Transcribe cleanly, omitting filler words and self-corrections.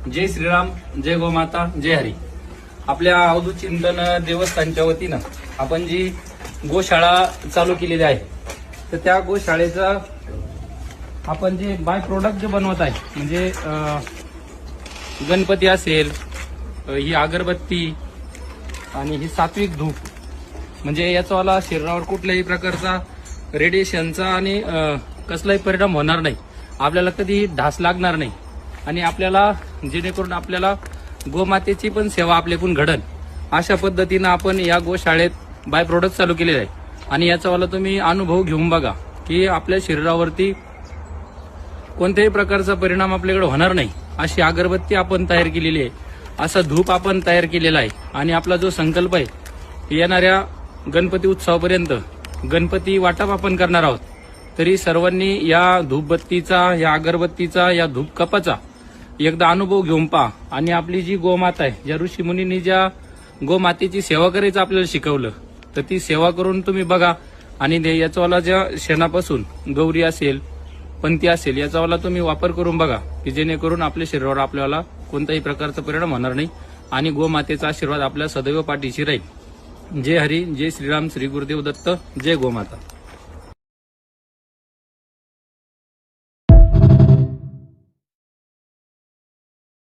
जय श्रीराम, जय गोमाता, जय हरी. आपल्या अवधूत चिंतन देवस्थानच्या वतीनं आपण जी गोशाळा चालू केलेली आहे, तर त्या गोशाळेचा आपण जे बाय प्रोडक्ट जे बनवत आहे, म्हणजे गणपती असेल, ही अगरबत्ती आणि ही सात्विक धूप, म्हणजे याचावाला शरीरावर कुठल्याही प्रकारचा रेडिएशनचा आणि कसलाही परिणाम होणार नाही. आपल्याला कधीही ढास लागणार नाही आणि आपल्याला जेणेकरून आपल्याला गोमातेची पण सेवा आपल्याकडून घडल अशा पद्धतीनं आपण या गोशाळेत बाय प्रोडक्ट चालू केलेले आहे. आणि याचावाला तुम्ही अनुभव घेऊन बघा की आपल्या शरीरावरती कोणत्याही प्रकारचा परिणाम आपल्याकडे होणार नाही. अशी अगरबत्ती आपण तयार केलेली आहे, असा धूप आपण तयार केलेला आहे. आणि आपला जो संकल्प आहे, येणाऱ्या गणपती उत्सवापर्यंत गणपती वाटप आपण करणार आहोत. तरी सर्वांनी या धूपबत्तीचा, या अगरबत्तीचा, या धूप कपाचा एकदा अनुभव घेऊन पहा. आणि आपली जी गोमाता आहे, ज्या ऋषीमुनींनी ज्या गोमातेची सेवा करायचं आपल्याला शिकवलं, तर ती सेवा करून तुम्ही बघा. आणि याचावाला ज्या शेणापासून गौरी असेल, पंथी असेल, याचावाला तुम्ही वापर करून बघा की जेणेकरून आपल्या शरीरावर आपल्याला कोणत्याही प्रकारचा परिणाम होणार नाही आणि गोमातेचा आशीर्वाद आपल्या सदैव पाठीशी राहील. जय हरी, जय श्रीराम, श्री गुरुदेव दत्त, जय गोमाता.